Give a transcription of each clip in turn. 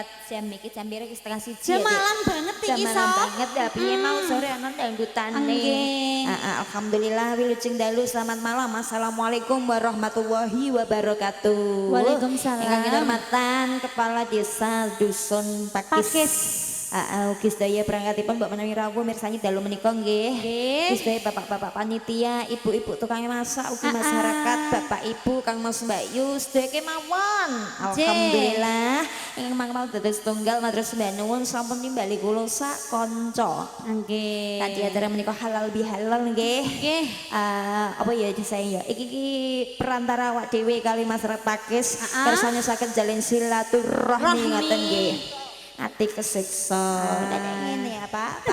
lewat jam iki jam piro iki setengah 1. Jam malam banget iki Jam malam banget ya piye mau sore ana dangdutane. Nggih. Alhamdulillah wilujeng dalu selamat malam. Assalamualaikum warahmatullahi wabarakatuh. Waalaikumsalam. Ingkang kinurmatan Kepala Desa Dusun Pakis. Ugi sedaya perangkatipun Mbak menawi rawuh mirsani dalu menika nggih. Ugi sedaya bapak-bapak panitia, ibu-ibu tukang masak, ugi masyarakat, bapak ibu, Kang Mas Mbak Yu, sedaya kemawon. Alhamdulillah ingkang mangkal dados tunggal matur sembah nuwun sampun nimbali kula sak kanca. Nggih. Kanthi acara menika halal bihalal nggih. Nggih. Apa ya saya ya iki perantara awak dhewe kali masyarakat Pakis kersane saged jalin silaturahmi ngoten nggih. Ati kesiksa. Ngene ya, Pak.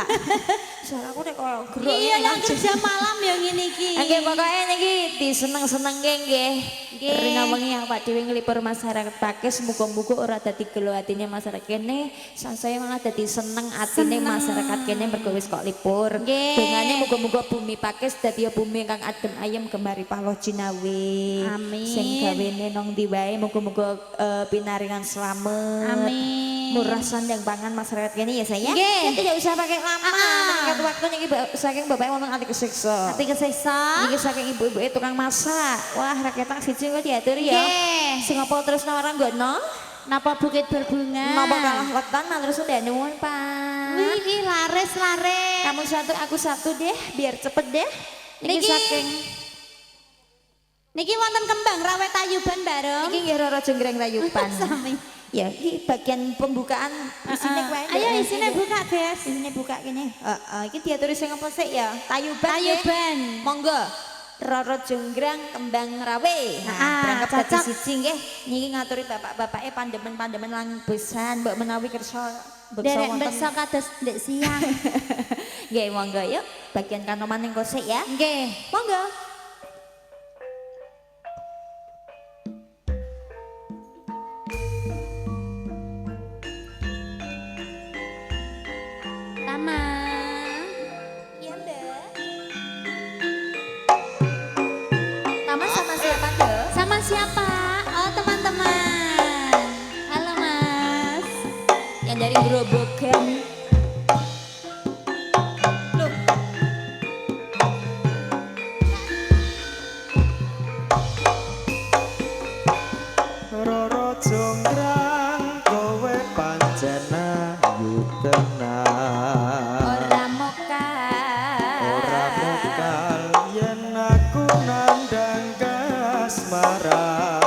Suaraku nek koyo grok. Iya, yang kerja malam ya ngene iki. Nggih, pokoke niki diseneng-senengke nggih. Rina wengi awak dhewe nglipur masyarakat Pakis muga-muga ora dadi gelo atine masyarakat kene, sansaya malah dadi seneng atine masyarakat kene mergo wis kok libur. Dongane muga-muga bumi Pakis dadi bumi kang adem ayem gemari paloh jinawi. Amin. Sing gawene nang ndi wae muga-muga pinaringan slamet. Amin. Murah sandang pangan masyarakat kene ya saya. Nggih. Tidak usah pakai lama. Meningkat waktu niki saking bapak wonten ati kesiksa. Ati kesiksa. Niki saking ibu-ibu tukang masak. Wah, rakyat siji kok diatur ya. Nggih. Sing apa terus nawara nggono? Napa bukit berbunga? Napa kalah wetan matur sudah nuwun, Pak. Wih, laris. Kamu satu, aku satu deh, biar cepet deh. Niki saking niki wonten kembang rawet tayuban bareng. niki nggih Roro Jenggreng Rayupan. Sami. Ya, ini bagian pembukaan isine kuwi. Ayo isine buka, Guys. Isine buka kene. Heeh, iki diaturi sing apa sik ya? Tayuban. Tayuban. Monggo. Roro Jenggrang Kembang Rawe. Berangkat dadi siji nggih. Niki ngaturi bapak-bapake pandemen-pandemen lang besan mbok menawi kersa Derek beksa kados ndek siang. Nggih, monggo yuk. Bagian kanoman ning kosek ya. Nggih. Monggo. Tama. Iya, Mbak. Tama sama siapa, Mbak? Sama siapa? Oh, teman-teman. Halo, Mas. Yang dari Grobogan. Loh. Roro Jonggrang kowe pancen ayu tenan. Ora mokal. Ora mokal yen aku nandang kasmaran.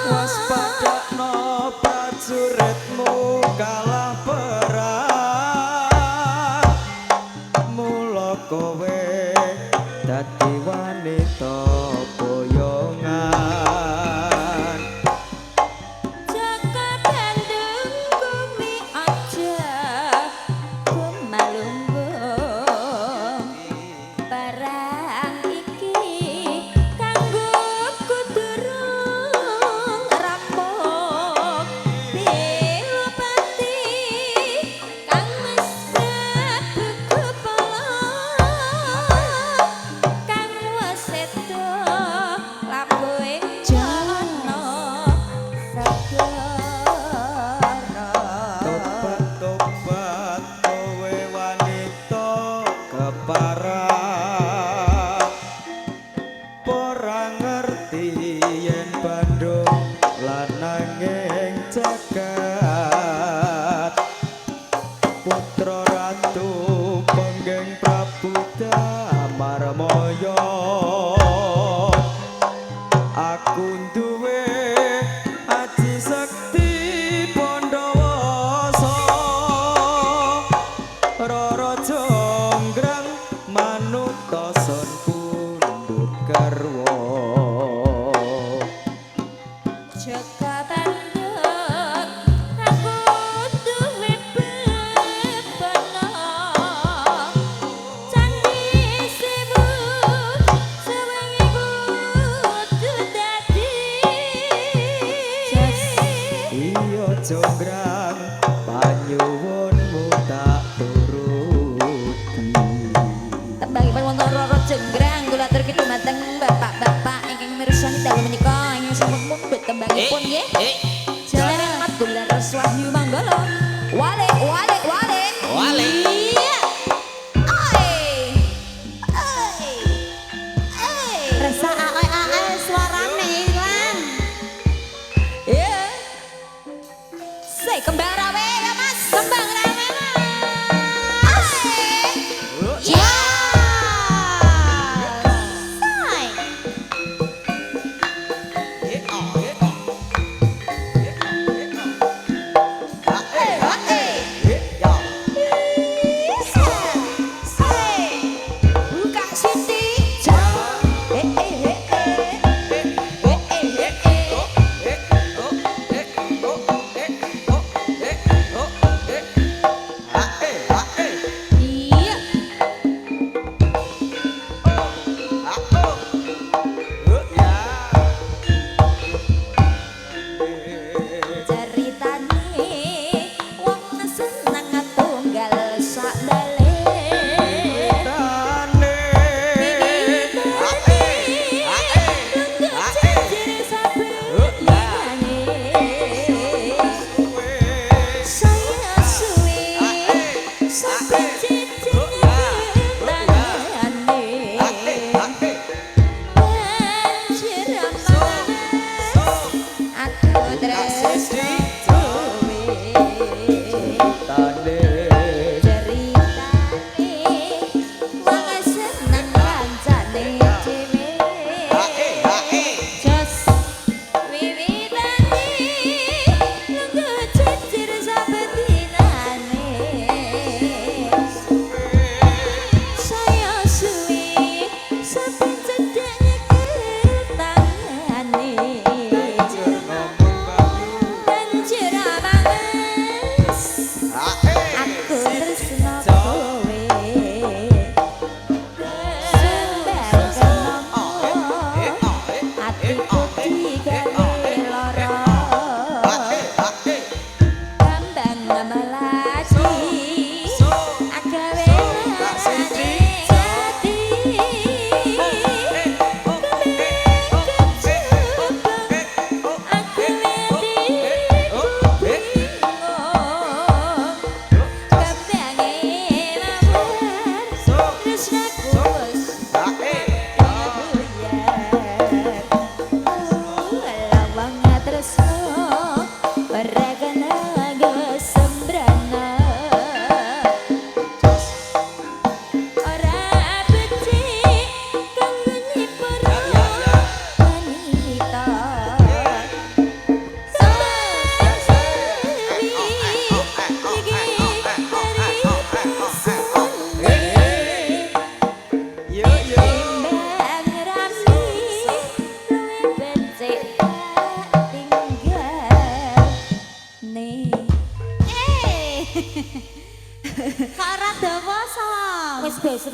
Waspadakno prajuritmu kalah perang. Mula kowe dadi wanita boyongan. Jaka Bandung bumi aja kumalunggung. Barang iki kanggo kudurung rampung. Bilopati kang mesra buku kang wasedo labuhe jono segara. Tobat-tobat kowe wanita keparah. Ora ngerti yen Bandung lananging jagat. Putra ratu penggeng Prabu Damarmaya. Aku duwe aji sekti Pandawasa. Roro Jonggrang manut toson pundhut garwa. Jaka Bandung aku duwe bebana. Candi Sewu sewengi kudu dadi. Iya Jonggrang panyuwunmu tak turuti. Tembangipun wonten Roro Jenggrang kula aturke dumateng bapak-bapak ingkang mirsani dalu menika ingkang sampun mundhut tembangipun nggih. Jalan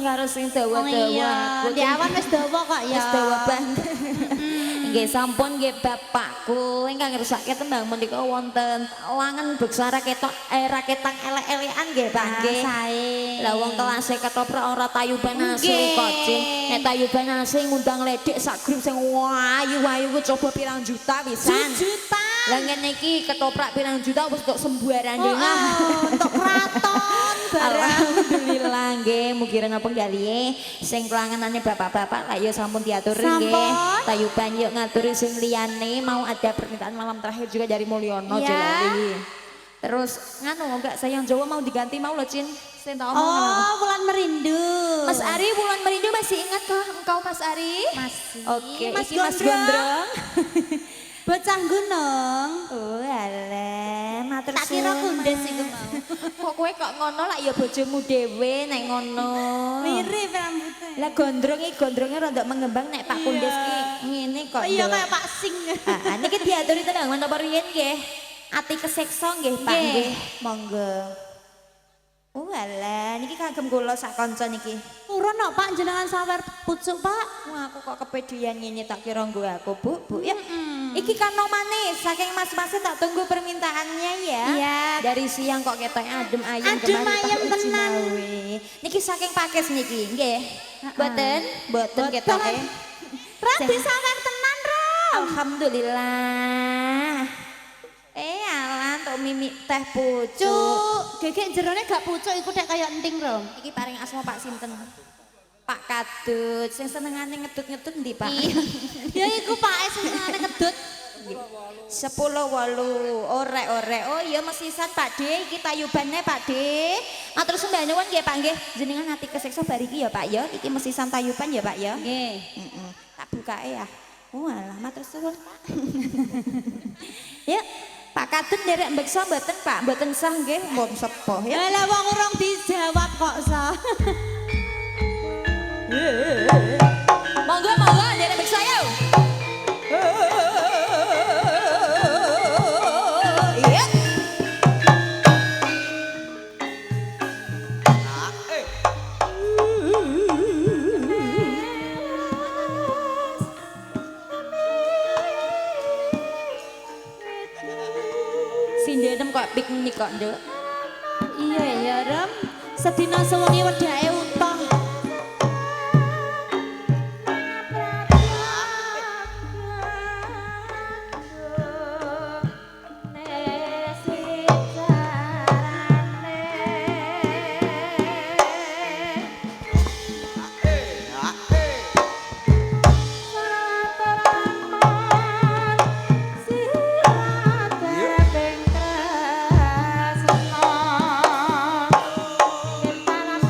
karo sing Oh dawa-dawa. iya, di awan wis dawa kok ya. Wis dawa banget. Nggih sampun nggih bapakku ingkang ngersake tembang menika wonten langen beksara ketok raketang elek-elekan nggih Pak nggih. Sae. Lah wong kelase ketoprak ora tayuban asli Nggih. kok Cin. Nek tayuban asli ngundang ledek sak grup sing ayu-ayu ku coba pirang juta pisan. Juta. Lah ngene iki ketoprak pirang juta wis untuk sembuaran Oh, dhewe. untuk keraton barang. Alhamdulillah nggih mugi napa galihe sing kelangenane bapak-bapak lah ya sampun diatur nggih. Sampun. Tayuban yuk ngaturi sing liyane mau ada permintaan malam terakhir juga dari Mulyono Ya. Jelali. Terus nganu enggak sayang Jawa mau diganti mau lo Cin. Saya tak omong. Oh, Wulan Merindu. Mas Ari Wulan Merindu masih ingatkah engkau Mas Ari? Masih. Oke, Mas iki Mas Gondrong. Gondrong. Bocah gunung. Oh alah, matur Tak kira suwun, kundes Mas. iku mau. Kok kowe kok ngono lah ya bojomu dhewe nek ngono. Mirip rambutnya. Lah gondrongnya rada mengembang nek Pak Kundes ki ngene kok. Oh iya Nduk. kayak Pak Sing. Niki diaturi tenang menapa riyen nggih. Ati keseksa nggih Pak Nggih. nggih. Monggo. Oh alah, niki kagem kula sak kanca niki. Urun kok Pak jenengan sawer pucuk Pak. Wah, aku kok kepedean ngene tak kira nggo aku, Bu. Ya. Iki kan manis, saking mas-masnya tak tunggu permintaannya ya. Iya. Dari siang kok ketok adem ayem Adem kemarin ayem Pak Uji tenan. Mawe. Niki saking pakes niki, nggih. Boten Boten. ketoke. Rabi sawer tenan, Rom. Alhamdulillah. Alan tok mimik teh pucuk. Cuk, gegek jerone gak pucuk iku nek kaya enting, Rom. Iki paring asma Pak sinten? Pak Kadut, sing senengane ngedut-ngedut ndi, Pak? Ya iku Pak senengane kedut. 10.8 orek-orek. Oh iya mesisan Pak De, iki tayubane Pak De. Matur sembah nyuwun nggih Pak nggih. Jenengan ati kesiksa bar iki ya Pak ya. Iki mesisan tayuban ya Pak ya. Nggih. Tak bukake ya. Oh alah matur suwun Pak. Ya, Pak Kadut nderek mbeksa mboten Pak? Mboten sah nggih, mbon sepo ya. Ya lah wong urung dijawab kok sah. Monggo nderek mbeksa yo. Iya. Sindenem kok piknik kok, Nduk. Iya ya, Rom. Sedina sewengi wedake utuh.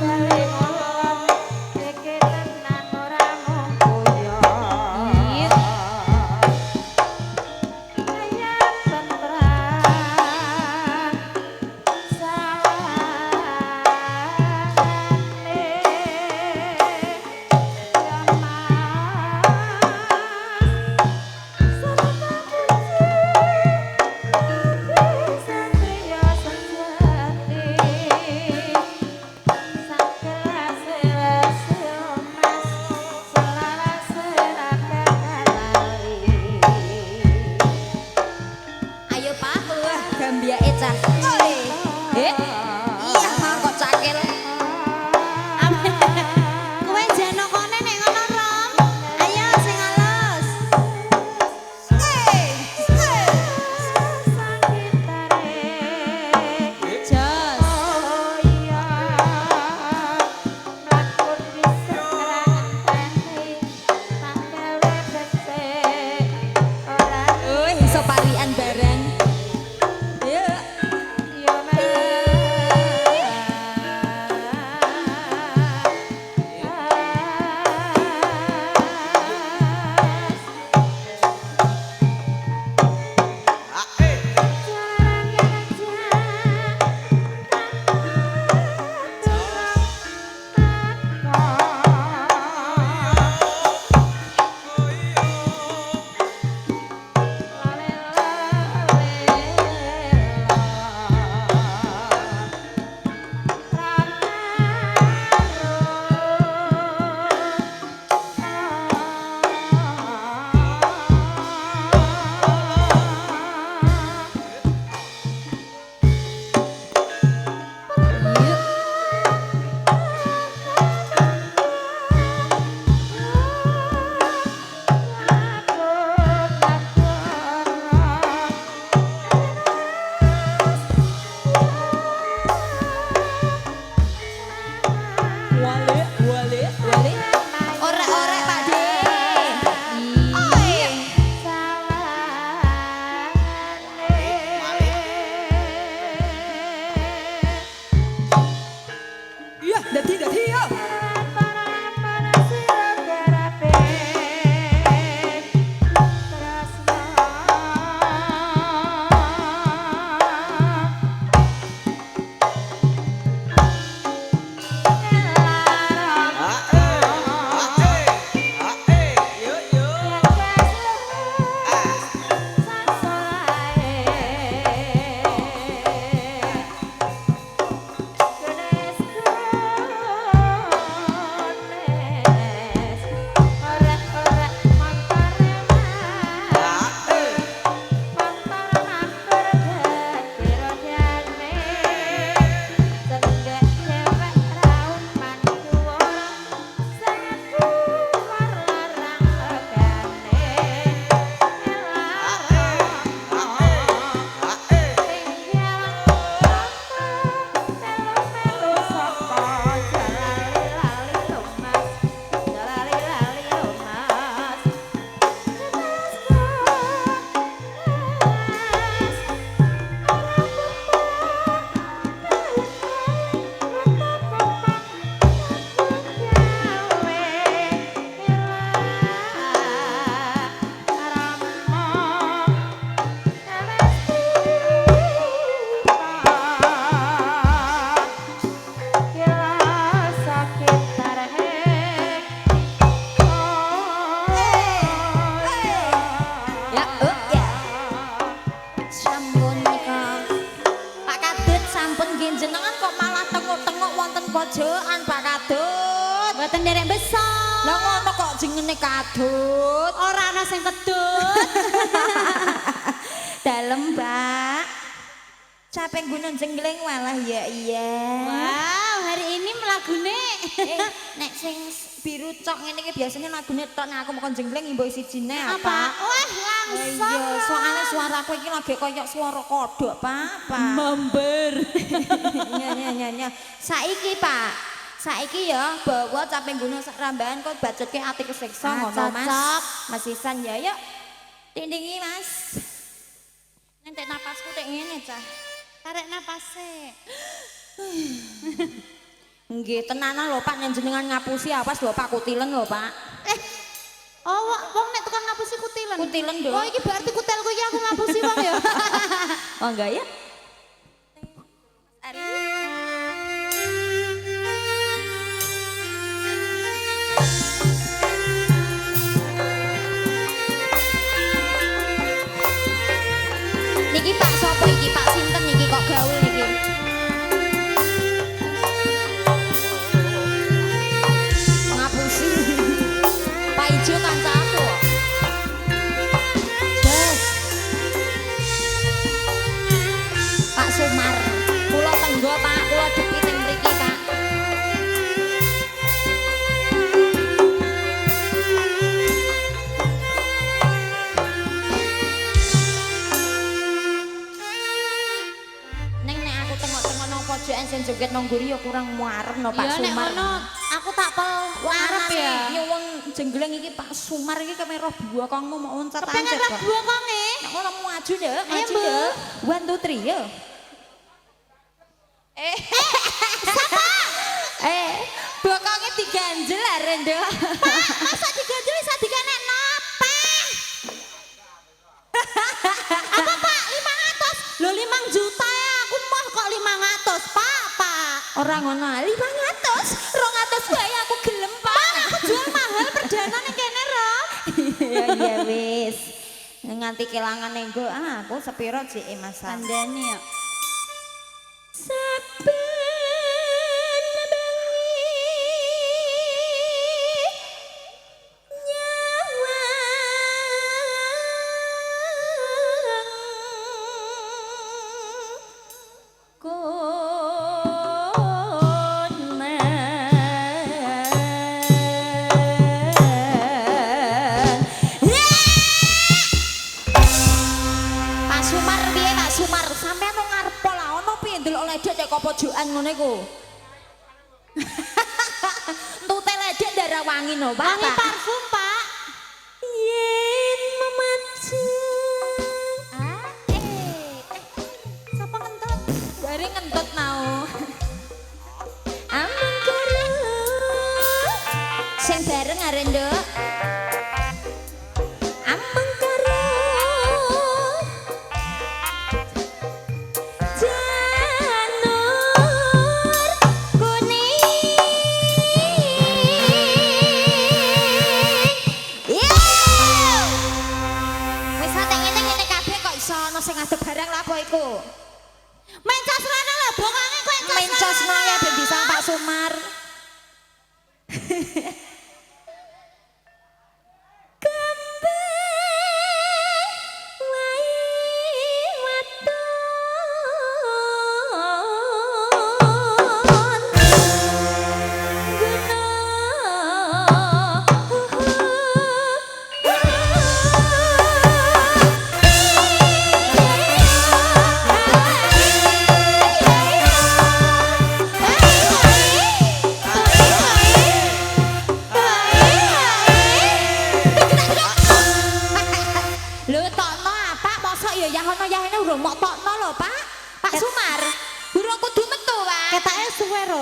Thank you. Mboten nderek besar. Lah ngono kok jengene kadut. Ora ana sing kedut. Dalem, Mbak. Capek gunung jenggleng walah ya iya. Wow, hari ini melagune. Nek sing biru cok ngene iki biasanya lagune tok nek aku mau jenggleng mbok sijine apa? Wah, langsung. Iya, soalnya suaraku iki lagi koyo swara kodhok, Pak. Member. Nya. Saiki, Pak. Saiki ya bawa capek gunung sak rambahan kok bacotke ati kesiksa ngono, Mas. cocok. Mas Isan ya, yuk. Tindingi, Mas. Nentek napasku tek ngene, Cah. Tarik napase. Nggih, tenanan lho Pak, njenengan ngapusi awas lho Pak kutilen lho Pak. Oh, wong nek tukang ngapusi kutilen. Kutilen lho. Oh, iki berarti kutelku iki aku ngapusi wong ya. Oh enggak ya? Niki Pak sapa iki Pak sinten niki kok gaul niki? Ngapusi. Pak Ijo kancaku. Jos. Pak Sumar. Kula tenggo Pak, kula depi teng mriki Pak. Neng nek aku tengok-tengok nang pojokan sing joget nang mburi ya kurang muarep no Pak Iya nek Sumar. ngono aku tak pel arep ya. Nyuwun jenggleng iki Pak Sumar iki kemero buah kangmu mau oncat Kepengen ancet lah kok. dua konge. Nek ngono maju ndak, Ayo, maju Bu. ndak. 1 2 3 ya. Bokonge diganjel are ndak. Masa diganjel bisa dikenek nopeh. Apa Pak 500? Lho 5 juta ya aku mah kok 500 Pak. Ora ngono, 500, 200 wae aku gelem Pak. Aku jual mahal perdana ning kene ro. Iya wis. Nganti kelangan enggo aku sepiro jek Mas. Kandani ya. Saben pojokan ngono iku. Entute ledek darah wangi no, Pak. Wangi parfum, Pak. Yen memacet. Sapa ngentut? Bari ngentut mau. Aman karo. Sing bareng arek, Nduk. Aman karo. Sing ngadep barang lah apa iku? Mencos rene lho bokonge kowe encos. Mencosno ya ben bisa Pak Sumar.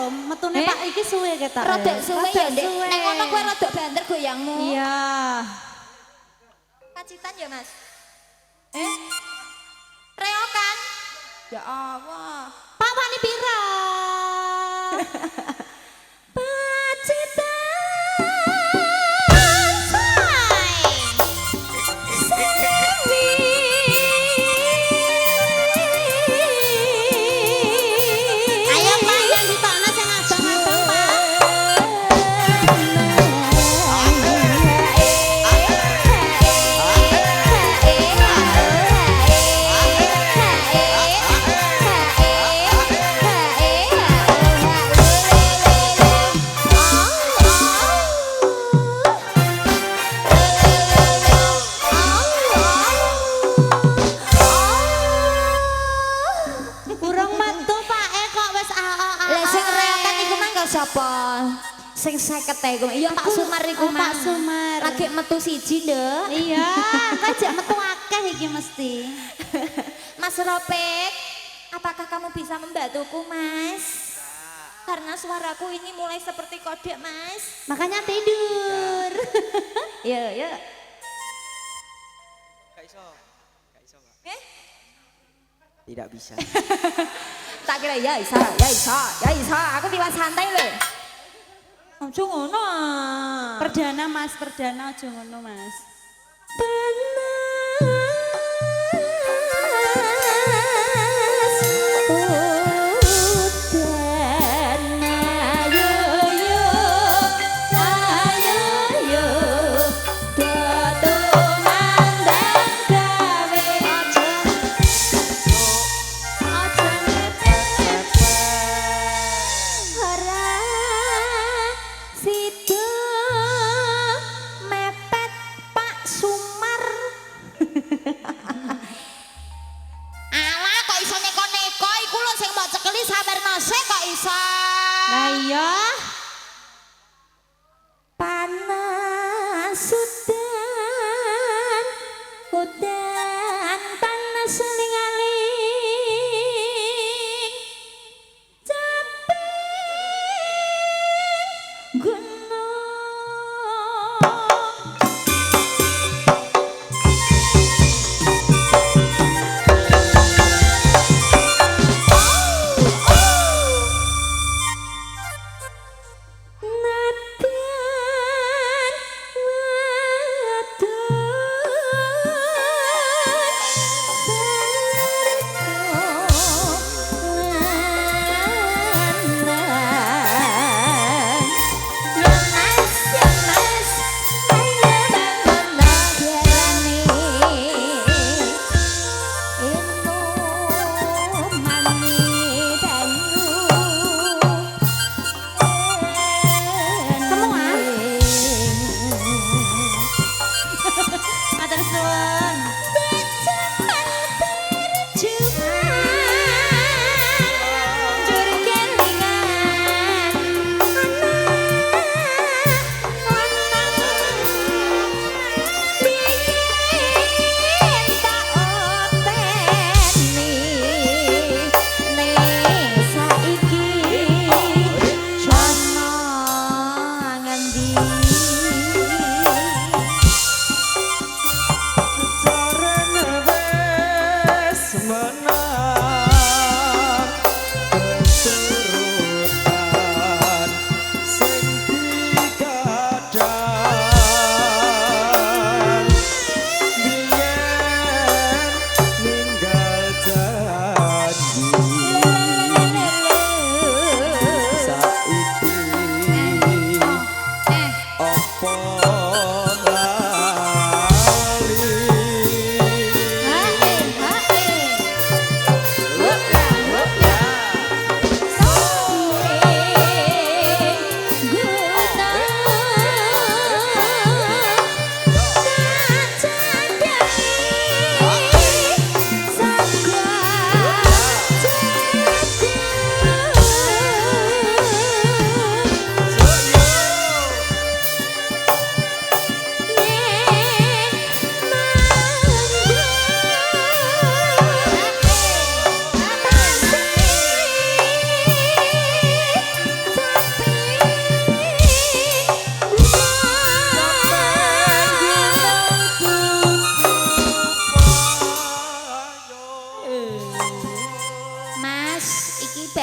Metune Pak iki suwe ketok. Rodok suwe ya, Ndek. Nek ngono kowe rodok banter goyangmu. Iya. Pacitan ya, Mas? Reokan? Ya Allah. Pak wani pira? Pacitan. Ayo Pak yang ditokno sing abang-abang Pak. Sing 50 iku. Iya Pak Sumar iku, Oh, Pak Sumar. Lagi metu siji, Nduk. Iya, kok jak metu akeh iki mesti. Mas Ropek, apakah kamu bisa membantuku, Mas? Karena suaraku ini mulai seperti kodek, Mas. Makanya tidur. Iya, iya. Gak iso. Gak iso, Mbak. Eh? Tidak bisa. Tak kira ya Isa, ya Isa, ya Isa. Aku tiba santai lho. Ojo ngono. Perdana Mas, perdana ojo ngono Mas. Alah kok iso neko-neko iku lho sing mbok cekeli sawernose kok iso. Lah iya. Panas udan panas lingaling capek gunung. Matur suwun.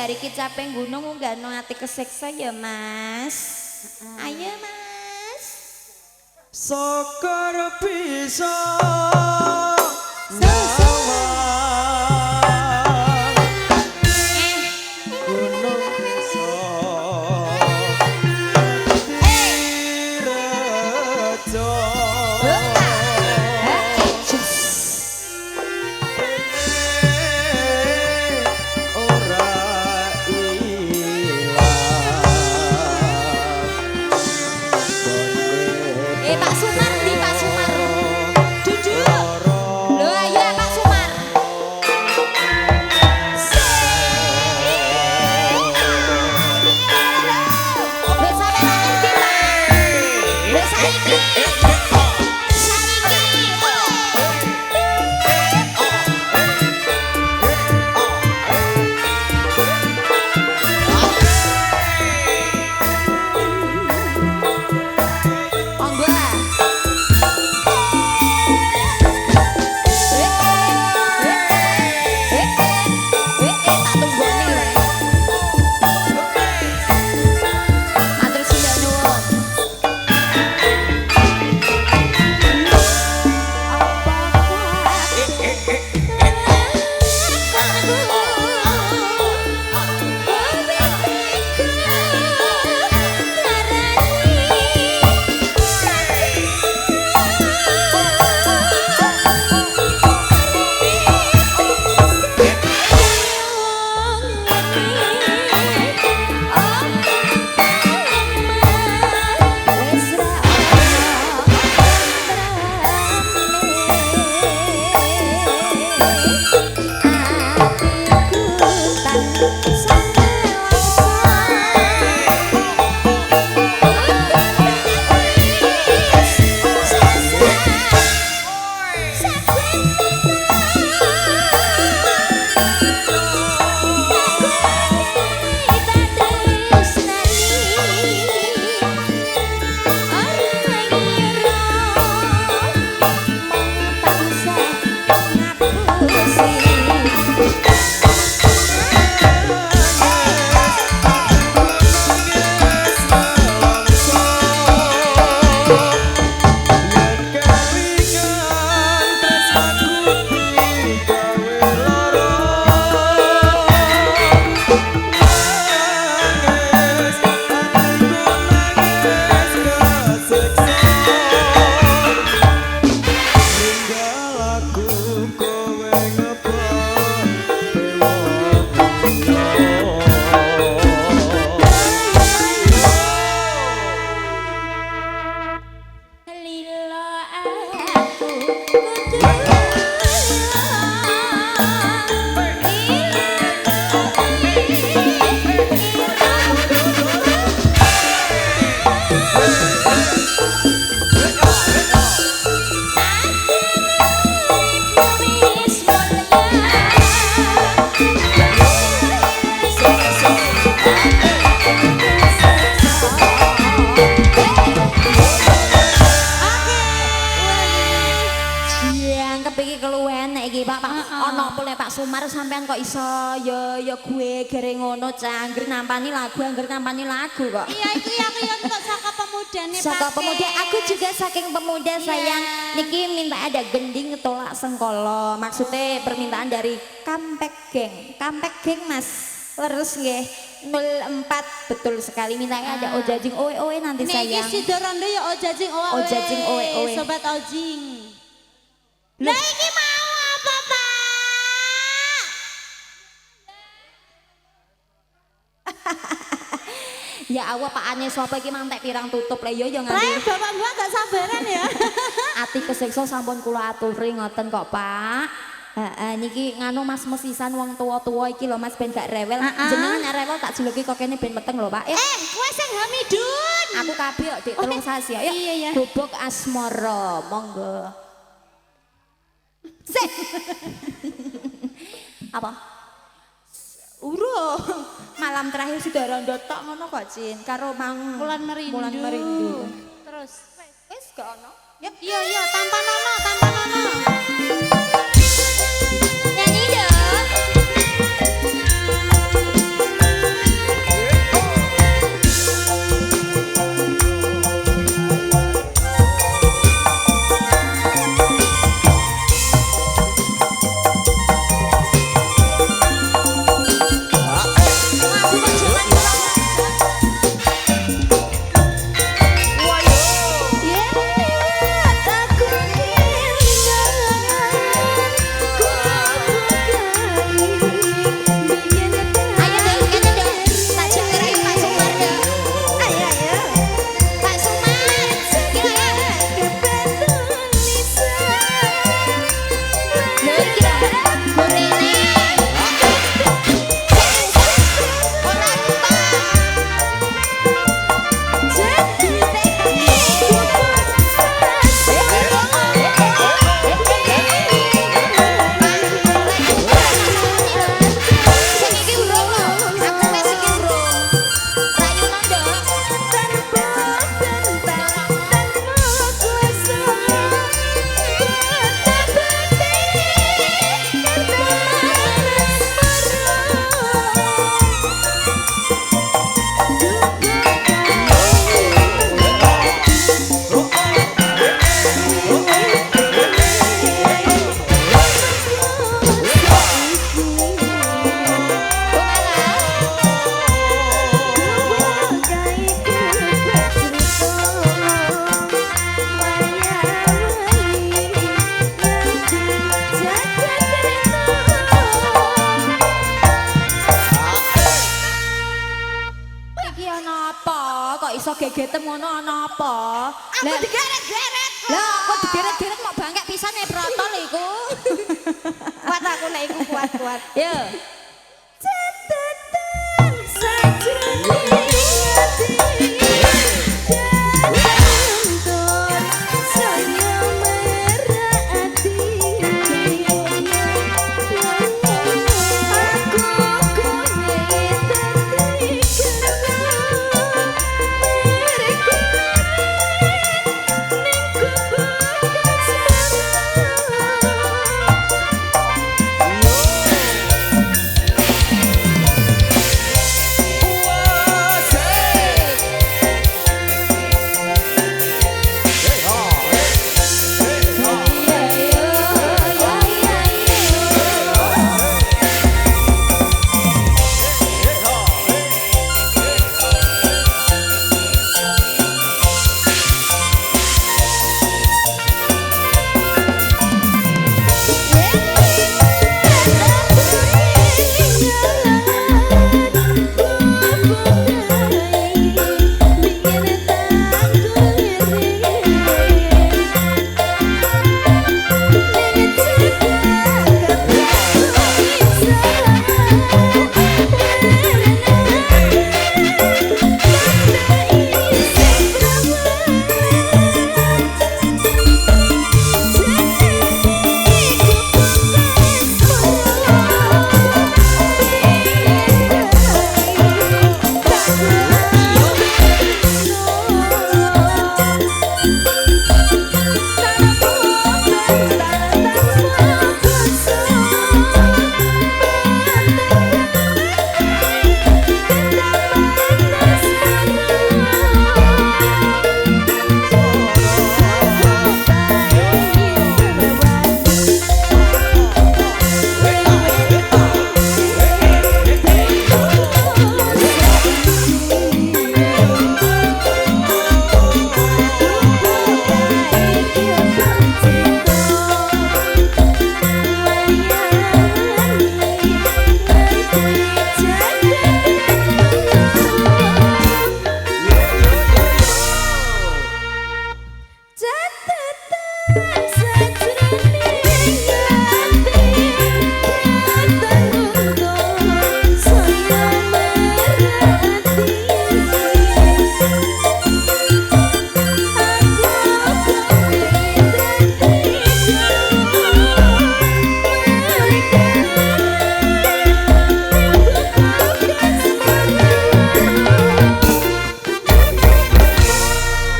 Iki capek gunung nggak ati kesiksa ya Mas. Ayo Mas. Sokor bisa gunung bisa direjo. Pak Sumar di Pak Sumar. Jujur. Sumar sampean kok iso ya gue gere ngono cangger nampani lagu kok. Iya iki aku yang kok saka pemuda nih Saka pemuda aku juga saking pemuda sayang. Niki minta ada gending tolak sengkolo. Maksudnya permintaan dari Kampek Geng Mas. Terus nggih 04 betul sekali mintanya ada ojajing oe nanti sayang. Niki Sidorondo ya ojajing oe. Ojajing oe. Sobat ojing. Lah iki mau apa, Pak? Ya Allah Pak Ane sapa iki mantek pirang tutup lah ya Lah nganti. bapak-bapak gak sabaran ya. Ati kesiksa sampun kula aturi ngoten kok Pak. Heeh niki nganu Mas mesisan wong tua-tua iki lho Mas ben gak rewel. Jenengan nek rewel tak juluki kok kene ben meteng lho Pak. Kowe sing Hamidun. Aku kabeh kok Dik tolong sasi ya. Iya. Bubuk asmara monggo. Sik. Apa? Urung. Malam terakhir sudah rondo tok ngono kok Cin karo Mang Wulan Merindu. Terus wis gak ono. Iya tanpa nono. Nyanyi dong. iso gegetem ngono ana apa? Aku digeret-geret. Lah kok digeret-geret kok bangkek pisan e protol iku. Kuat aku nek iku kuat-kuat. Yo. Catatan sajroning ati.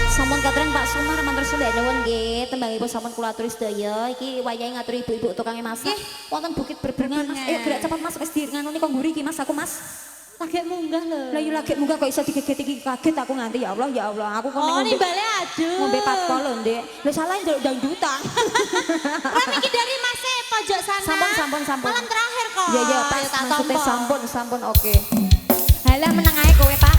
Sampun katren Pak Sumar mantur sembah nyuwun nggih tembangipun sampun kula aturi sedaya iki wayahe ngatur ibu-ibu tukange masak wonten Bukit Berbunga Mas ayo gerak cepat Mas wis diranoni kok mburi iki Mas aku Mas Lagi munggah lho. lah yo lagi munggah kok iso digeget iki kaget aku nganti ya Allah aku kok Oh, ngombe nimbale aduh. ngombe patpol lho Ndek lho salah njaluk dangdutan Ram iki dari Mas pojok sana. Sampun. Malam terakhir kok. ya pas Ayo tak maksudnya tompo. sampun oke halah meneng ae kowe Pak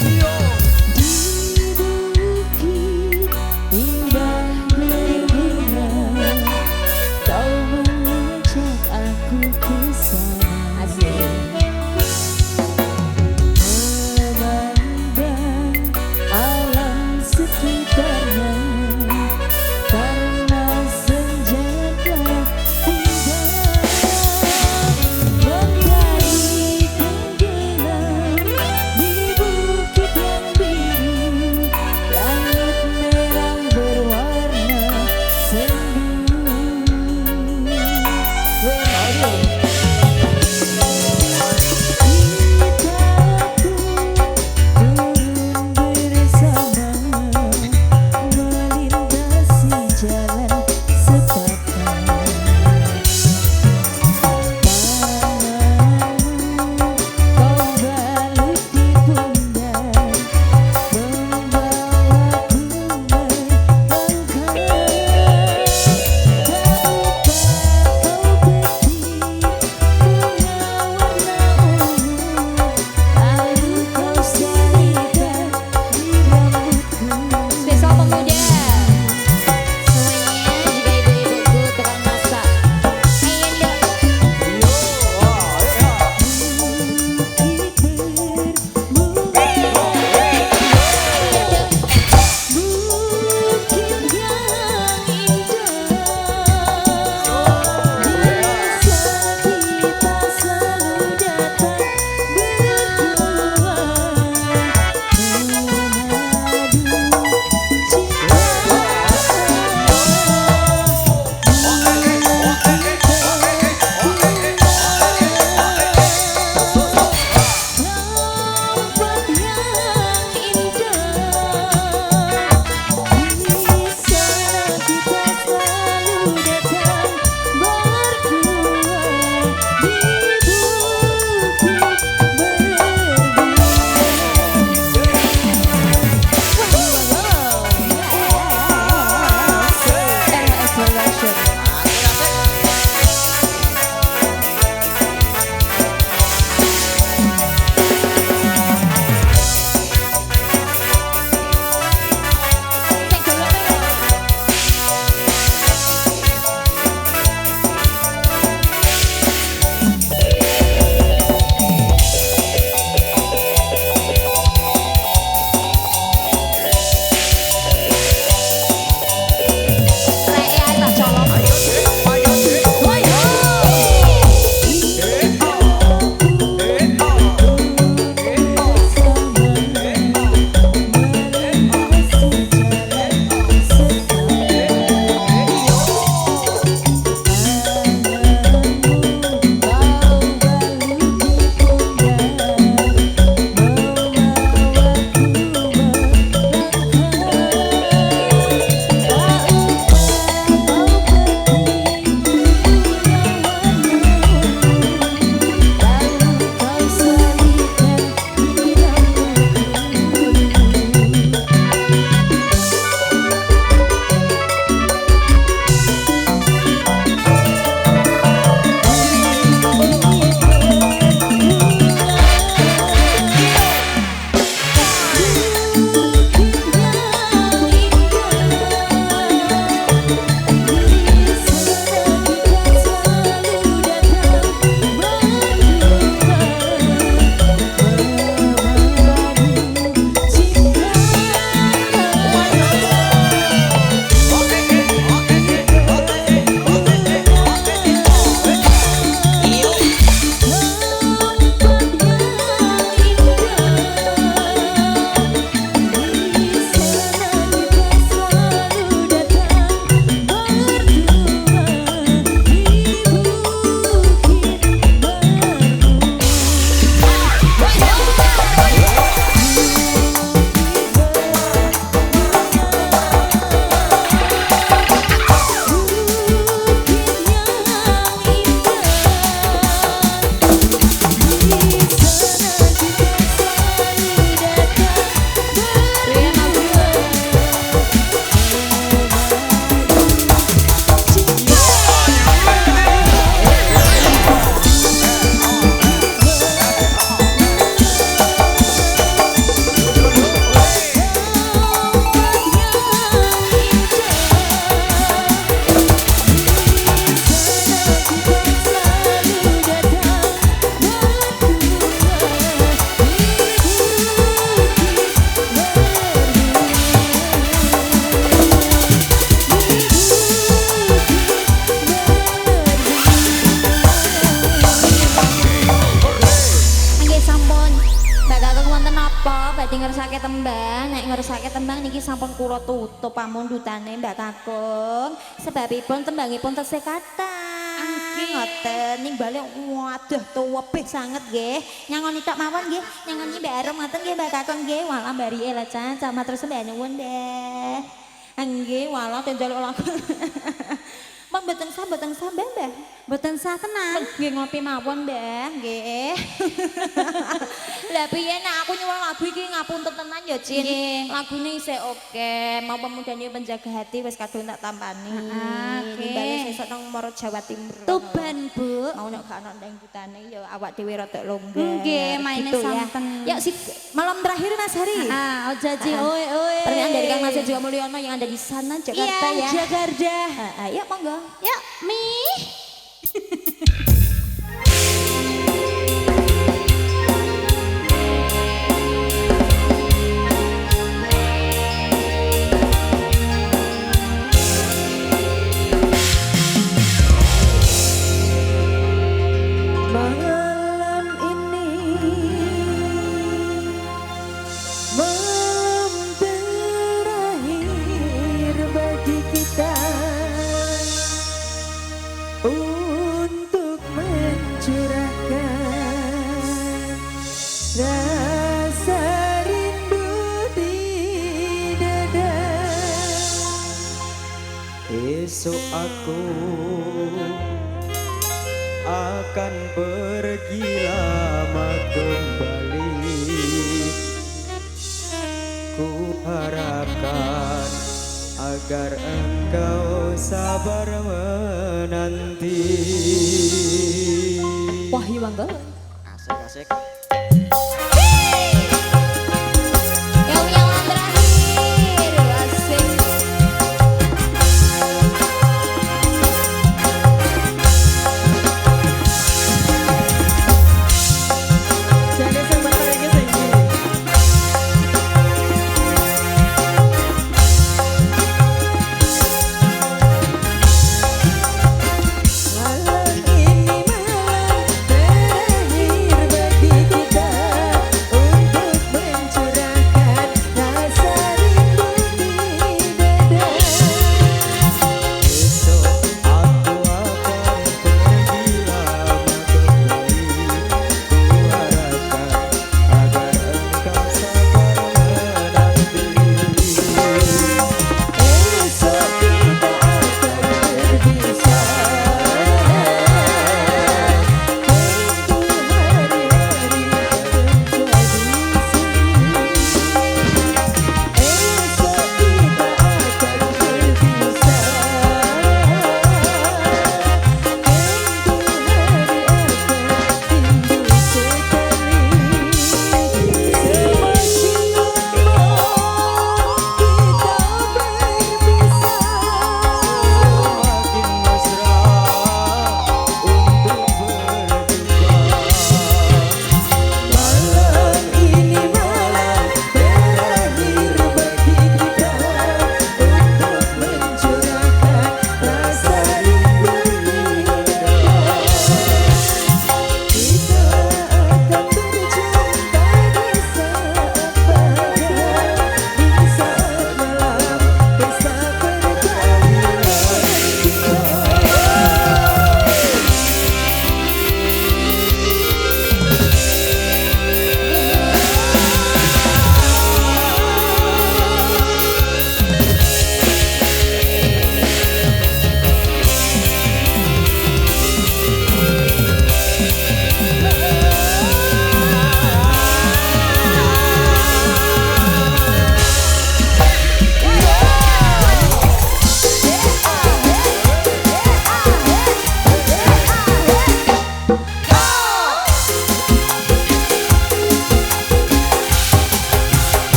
Yo. Indah badhe ngersake tembang, nek ngersake tembang niki sampun kula tutup pamundhutane Mbak Kakung. Sebabipun tembangipun tesih kathah. Ngoten ning balik waduh tuwebih sanget nggih. Nyangoni tok mawon nggih, nyangoni Mbak Arum ngoten nggih Mbak Kakung nggih. Walah mbarike lho Can, matur sembah nuwun deh. Nggih, walah tenjaluk lagu. Mbak mboten sah Mbah. Mboten sah tenan. Nggih ngopi mawon Mbah, nggih. Lah piye nek aku nyuwun lagu iki ngapunten tenan ya Cin. Lagune isih oke, mau pemudane penjaga hati wis kadung tak tampani. Oke. Nimbale sesuk nang Moro Jawa Timur. Tuban, Bu. Mau nek gak ana dangdutane ya awak dhewe rada longgar. Nggih, maine Gitu ya. santen. Ya si malam terakhir Mas Hari. Ojaji oe. Permintaan dari Kang Mas Juga Mulyono yang ada di sana Jakarta Iya, ya. Jakarta. Ayo monggo. Yuk, Mi. Malam ini malam terakhir bagi kita untuk mencurahkan rasa rindu di dada. Esok aku akan pergi lama kembali. Ku harapkan agar engkau sabar menanti. Wahyu monggo. Asik-asik. Yang terakhir asik. Jadi sempat lagi sini. Malam ini malam terakhir bagi kita.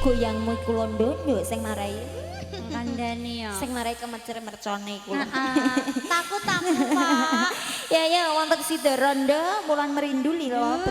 goyangmu iku londo sing marai Kandani ya. sing marai kemecer mercone iku. Takut aku, Pak. Ya wonten sida rondo mulan merinduli lho